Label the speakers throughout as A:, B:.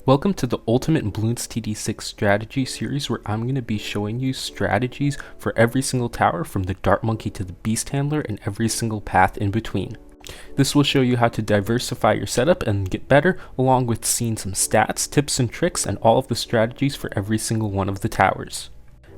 A: Welcome to the Ultimate Bloons TD6 strategy series, where I'm going to be showing you strategies for every single tower from the Dart Monkey to the Beast Handler and every single path in between. This will show you how to diversify your setup and get better, along with seeing some stats, tips and tricks, and all of the strategies for every single one of the towers.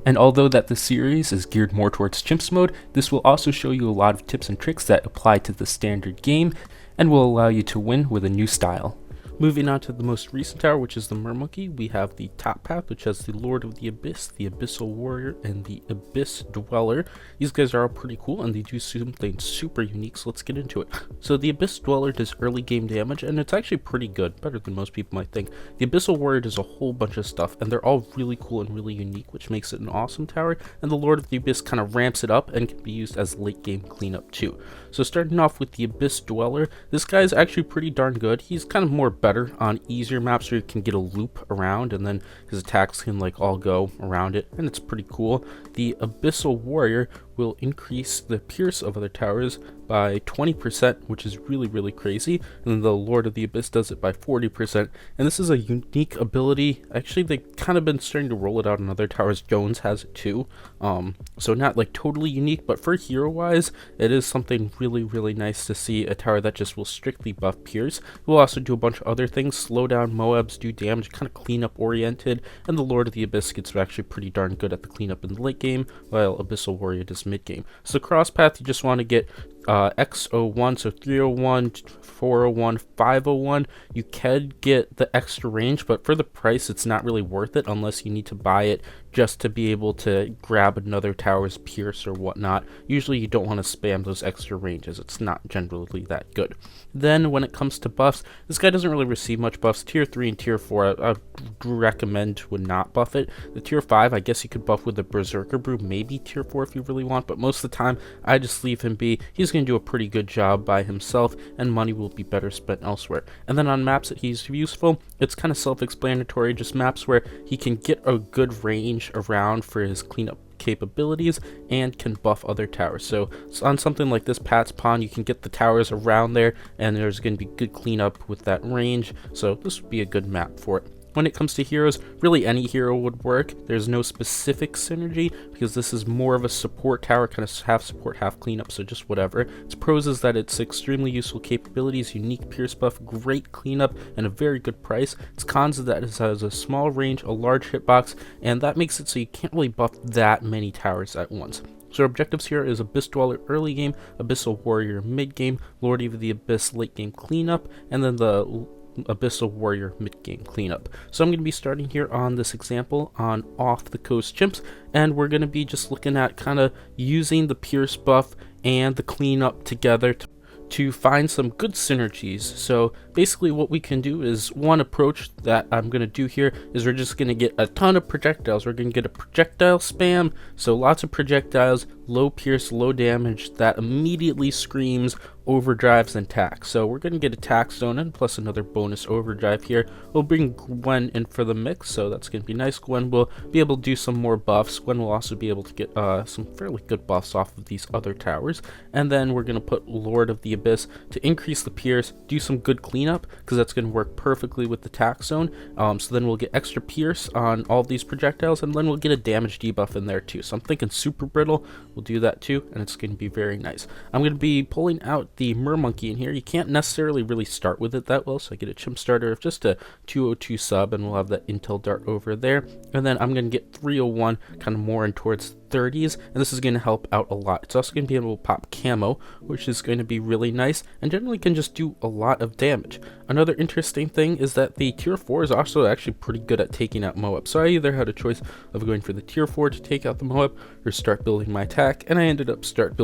A: And although that the series is geared more towards Chimps mode, this will also show you a lot of tips and tricks that apply to the standard game and will allow you to win with a new style. Moving on to the most recent tower, which is the Mermonkey, we have the top path, which has the Lord of the Abyss, the Abyssal Warrior, and the Abyss Dweller. These guys are all pretty cool, and they do something super unique, so let's get into it. So the Abyss Dweller does early game damage, and it's actually pretty good, better than most people might think. The Abyssal Warrior does a whole bunch of stuff, and they're all really cool and really unique, which makes it an awesome tower, and the Lord of the Abyss kind of ramps it up and can be used as late game cleanup too. So starting off with the Abyss Dweller, this guy is actually pretty darn good. He's kind of more better on easier maps where you can get a loop around and then his attacks can like all go around it, and it's pretty cool. The Abyssal Warrior will increase the pierce of other towers by 20%, which is really crazy, and then the Lord of the Abyss does it by 40%, and this is a unique ability. Actually, they've kind of been starting to roll it out on other towers. Jones has it too, so not like totally unique, but for hero wise it is something really nice to see a tower that just will strictly buff pierce. It will also do a bunch of other things, slow down Moabs, do damage, kind of cleanup oriented, and the Lord of the Abyss gets actually pretty darn good at the cleanup in the late game, while Abyssal Warrior does mid game. So cross path, you just want to get X01, so 301, 401, 501. You can get the extra range, but for the price it's not really worth it unless you need to buy it just to be able to grab another tower's pierce or whatnot. Usually you don't want to spam those extra ranges, it's not generally that good. Then when it comes to buffs, this guy doesn't really receive much buffs. Tier 3 and Tier 4 I recommend would not buff it. The Tier 5 I guess you could buff with the Berserker Brew, maybe Tier 4 if you really want, but most of the time I just leave him be. He's going to do a pretty good job by himself, and money will be better spent elsewhere. And then on maps that he's useful, it's kind of self-explanatory, just maps where he can get a good range around for his cleanup capabilities and can buff other towers. So on something like this Pat's Pond, you can get the towers around there and there's going to be good cleanup with that range, so this would be a good map for it. When it comes to heroes, really any hero would work. There's no specific synergy because this is more of a support tower, kind of half support, half cleanup, so just whatever. Its pros is that it's extremely useful capabilities, unique pierce buff, great cleanup, and a very good price. Its cons is that it has a small range, a large hitbox, and that makes it so you can't really buff that many towers at once. So our objectives here is Abyss Dweller early game, Abyssal Warrior mid game, Lord of the Abyss late game cleanup, and then the Abyssal Warrior mid-game cleanup. So I'm going to be starting here on this example on Off the Coast Chimps, and we're going to be just looking at kind of using the pierce buff and the cleanup together to find some good synergies. So basically what we can do is, one approach that I'm going to do here is we're just going to get a ton of projectiles. We're going to get a projectile spam, so lots of projectiles, low pierce, low damage, that immediately screams overdrives and attacks. So we're going to get attack zone in plus another bonus overdrive here. We'll bring Gwen in for the mix, so that's going to be nice. Gwen will be able to do some more buffs. Gwen will also be able to get some fairly good buffs off of these other towers. And then we're going to put Lord of the Abyss to increase the pierce, do some good cleanup, because that's going to work perfectly with the attack zone. So then we'll get extra pierce on all of these projectiles, and then we'll get a damage debuff in there too. So I'm thinking Super Brittle will do that too, and it's going to be very nice. I'm going to be pulling out the Mermonkey in here. You can't necessarily really start with it that well, so I get a chimp starter of just a 202 sub, and we'll have that intel dart over there. And then I'm going to get 301 kind of more in towards 30s, and this is going to help out a lot. It's also going to be able to pop camo, which is going to be really nice, and generally can just do a lot of damage. Another interesting thing is that the Tier 4 is also actually pretty good at taking out Moab. So I either had a choice of going for the Tier 4 to take out the Moab or start building my attack, and I ended up started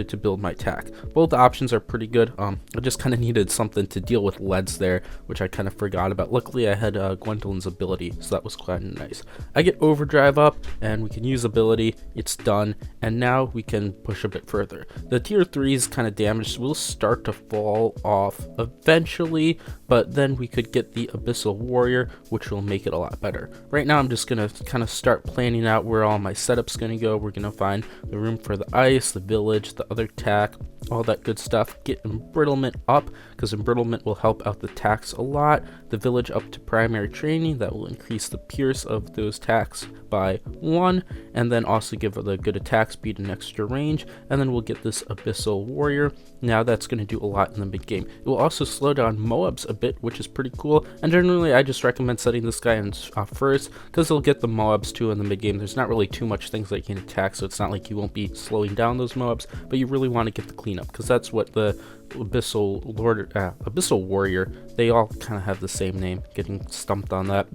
A: to build my attack. Both options are pretty good. I just kind of needed something to deal with leads there, which I kind of forgot about. Luckily I had Gwendolyn's ability, so that was quite nice. I get overdrive up, and we can use ability. It's done, and now we can push a bit further. The Tier 3's kind of damage will start to fall off eventually, but then we could get the Abyssal Warrior, which will make it a lot better. Right now I'm just going to kind of start planning out where all my setup's going to go. We're going to find the room for the ice, the village, the other attack, all that good stuff. Get embrittlement up, because embrittlement will help out the tax a lot. The village up to primary training, that will increase the pierce of those tax by 1, and then also give it a good attack speed and extra range. And then we'll get this abyssal warrior. Now that's going to do a lot in the mid game. It will also slow down Moabs a bit, which is pretty cool, and generally I just recommend setting this guy in first, because he'll get the Moabs too in the mid game. There's not really too much things that you can attack, so it's not like you won't be slowing down those Moabs, but you really want to get the cleanup, because that's what the abyssal warrior, they all kind of have the same name, getting stumped on that.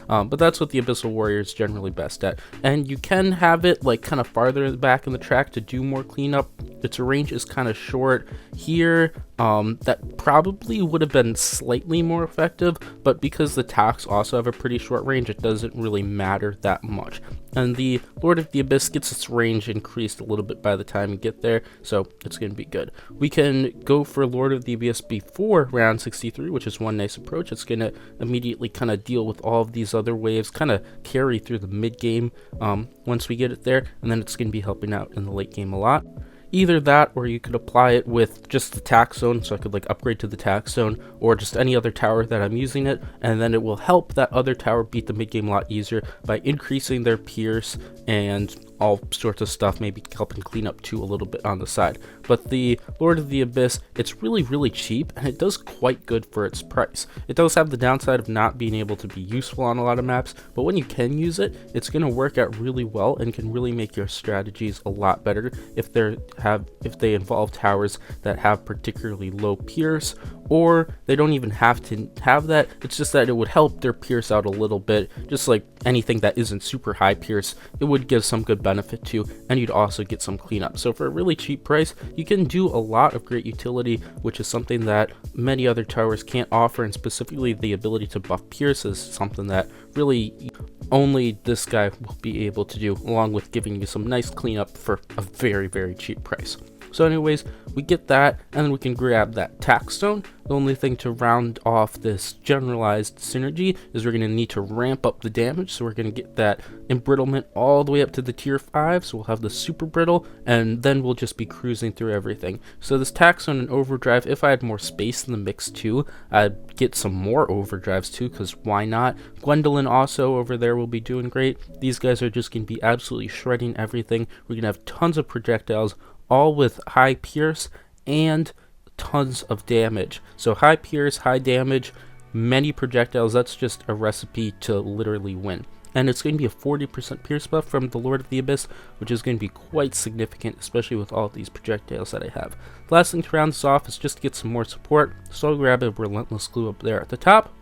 A: But that's what the abyssal warrior is generally best at, and you can have it like kind of farther back in the track to do more cleanup. Its range is kind of short here. That probably would have been slightly more effective, but because the tax also have a pretty short range, it doesn't really matter that much. And the Lord of the Abyss gets its range increased a little bit by the time you get there, so it's going to be good. We can go for Lord of the Abyss before round 63, which is one nice approach. It's going to immediately kind of deal with all of these other waves, kind of carry through the mid game once we get it there, and then it's going to be helping out in the late game a lot. Either that, or you could apply it with just the tax zone, so I could like upgrade to the tax zone, or just any other tower that I'm using it, and then it will help that other tower beat the mid game a lot easier by increasing their pierce and all sorts of stuff, maybe helping clean up too a little bit on the side. But the Lord of the Abyss, it's really cheap, and it does quite good for its price. It does have the downside of not being able to be useful on a lot of maps, but when you can use it, it's going to work out really well and can really make your strategies a lot better if they involve towers that have particularly low pierce, or they don't even have to have that. It's just that it would help their pierce out a little bit, just like anything that isn't super high pierce, it would give some good benefit to, and you'd also get some cleanup. So for a really cheap price, you can do a lot of great utility, which is something that many other towers can't offer, and specifically the ability to buff pierce is something that really only this guy will be able to do, along with giving you some nice cleanup for a very cheap price. So anyways, we get that, and then we can grab that tax stone. The only thing to round off this generalized synergy is we're going to need to ramp up the damage, so we're going to get that embrittlement all the way up to the tier 5, so we'll have the super brittle, and then we'll just be cruising through everything. So this tax stone and overdrive, if I had more space in the mix too, I'd get some more overdrives too, because why not? Gwendolyn also over there will be doing great. These guys are just going to be absolutely shredding everything. We're going to have tons of projectiles, all with high pierce and tons of damage. So high pierce, high damage, many projectiles, that's just a recipe to literally win. And it's going to be a 40% pierce buff from the Lord of the Abyss, which is going to be quite significant, especially with all of these projectiles that I have. The last thing to round this off is just to get some more support, so I'll grab a Relentless Glue up there at the top.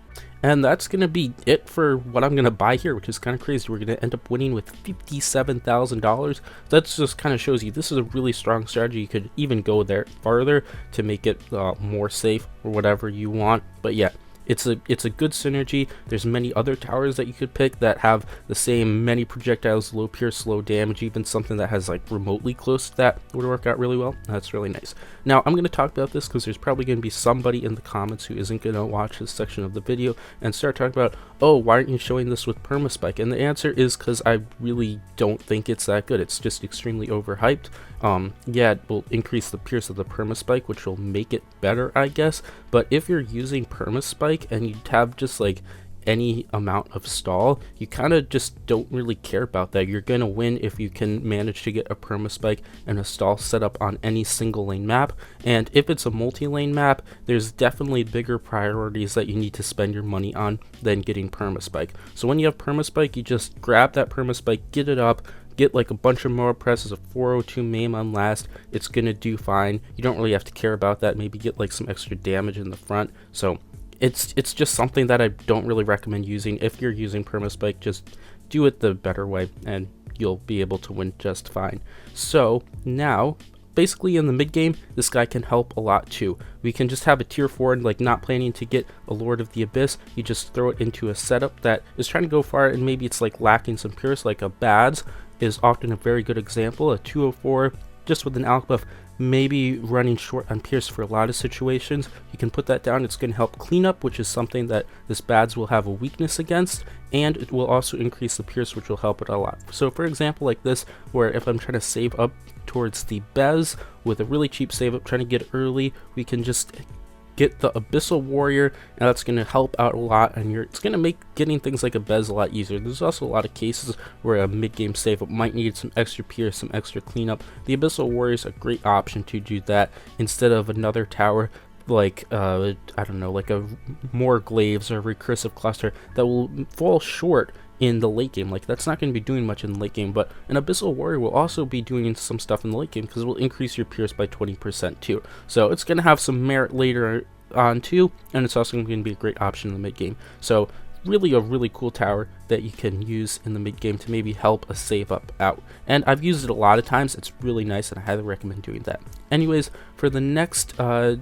A: And that's going to be it for what I'm going to buy here, which is kind of crazy. We're going to end up winning with $57,000. That just kind of shows you this is a really strong strategy. You could even go there farther to make it more safe or whatever you want. But yeah, it's a good synergy. There's many other towers that you could pick that have the same many projectiles, low pierce, low damage, even something that has like remotely close to that would work out really well. That's really nice. Now I'm going to talk about this because there's probably going to be somebody in the comments who isn't going to watch this section of the video and start talking about, oh, why aren't you showing this with permaspike? And the answer is because I really don't think it's that good. It's just extremely overhyped. Yeah, it will increase the pierce of the permaspike, which will make it better, I guess. But if you're using permaspike and you have just like any amount of stall, you kind of just don't really care about that. You're gonna win if you can manage to get a permaspike and a stall set up on any single lane map. And if it's a multi-lane map, there's definitely bigger priorities that you need to spend your money on than getting permaspike. So when you have permaspike, you just grab that permaspike, get it up, get like a bunch of more presses, a 402 maim on last, it's gonna do fine. You don't really have to care about that. Maybe get like some extra damage in the front. So it's just something that I don't really recommend using. If you're using permaspike, just do it the better way and you'll be able to win just fine. So now basically in the mid game, this guy can help a lot too. We can just have a tier 4 and like not planning to get a Lord of the Abyss, you just throw it into a setup that is trying to go far and maybe it's like lacking some pierce, like a Bads is often a very good example. A 204 just with an alk buff maybe running short on Pierce for a lot of situations, you can put that down. It's going to help clean up, which is something that this Bads will have a weakness against, and it will also increase the Pierce, which will help it a lot. So for example, like this, where if I'm trying to save up towards the Bez with a really cheap save up, trying to get early, we can just get the Abyssal Warrior, and that's going to help out a lot, and it's going to make getting things like a Bez a lot easier. There's also a lot of cases where a mid-game save up might need some extra Pierce, some extra cleanup. The Abyssal Warrior is a great option to do that instead of another tower like I don't know, like a more glaives or recursive cluster that will fall short in the late game. Like, that's not going to be doing much in the late game, but an Abyssal Warrior will also be doing some stuff in the late game because it will increase your Pierce by 20% too. So it's going to have some merit later on too, and it's also going to be a great option in the mid game. So really a really cool tower that you can use in the mid game to maybe help a save up out, and I've used it a lot of times. It's really nice, and I highly recommend doing that. Anyways, for the next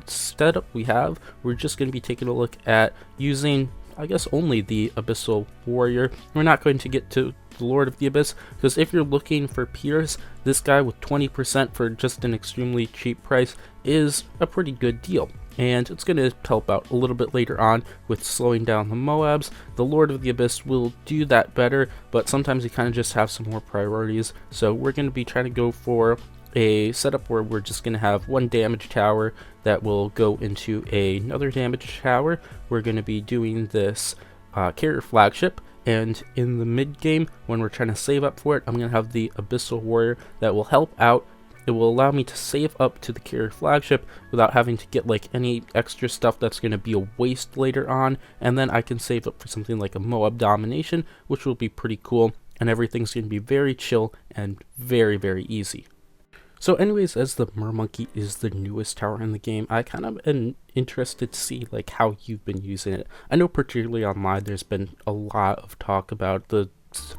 A: setup we're just going to be taking a look at using, I guess, only the Abyssal Warrior. We're not going to get to the Lord of the Abyss, because if you're looking for Pierce, this guy with 20% for just an extremely cheap price is a pretty good deal. And it's going to help out a little bit later on with slowing down the Moabs. The Lord of the Abyss will do that better, but sometimes you kind of just have some more priorities. So we're going to be trying to go for a setup where we're just going to have one damage tower that will go into another damage tower. We're going to be doing this carrier flagship, and in the mid game when we're trying to save up for it, I'm going to have the Abyssal Warrior that will help out. It will allow me to save up to the carrier flagship without having to get like any extra stuff that's going to be a waste later on, and then I can save up for something like a Moab domination, which will be pretty cool, and everything's going to be very chill and very, very easy. So anyways, as the Mermonkey is the newest tower in the game, I kind of am interested to see like how you've been using it. I know particularly online there's been a lot of talk about the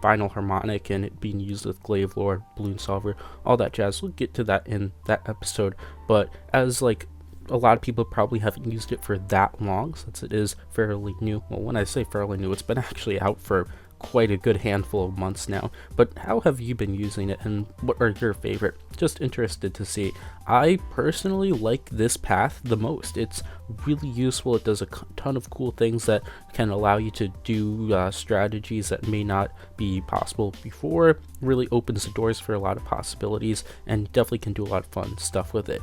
A: Final Harmonic and it being used with Glaive Lord, Bloon Solver, all that jazz. We'll get to that in that episode, but as like a lot of people probably haven't used it for that long, since it is fairly new. Well, when I say fairly new, it's been actually out for quite a good handful of months now. But how have you been using it, and what are your favorite? Just interested to see. I personally like this path the most. It's really useful. It does a ton of cool things that can allow you to do strategies that may not be possible before. Really opens the doors for a lot of possibilities, and definitely can do a lot of fun stuff with it.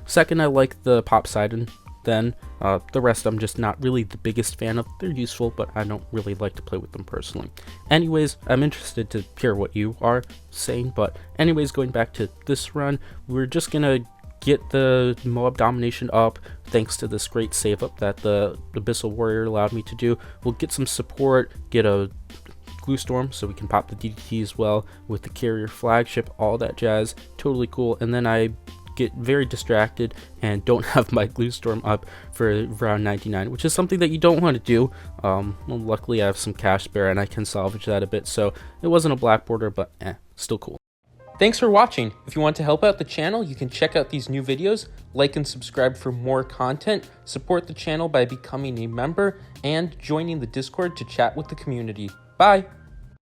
A: Second, I like the Pop Sidon. Then the rest I'm just not really the biggest fan of. They're useful, but I don't really like to play with them personally. Anyways, I'm interested to hear what you are saying, but anyways, going back to this run, we're just gonna get the Moab domination up thanks to this great save up that the Abyssal Warrior allowed me to do. We'll get some support, get a Glue Storm so we can pop the DDT as well with the carrier flagship, all that jazz. Totally cool. And then I get very distracted and don't have my Glue Storm up for round 99, which is something that you don't want to do. Well, luckily I have some cash spare and I can salvage that a bit, so it wasn't a black border, but still cool. Thanks for watching. If you want to help out the channel, you can check out these new videos, like and subscribe for more content, support the channel by becoming a member, and joining the Discord to chat with the community. Bye!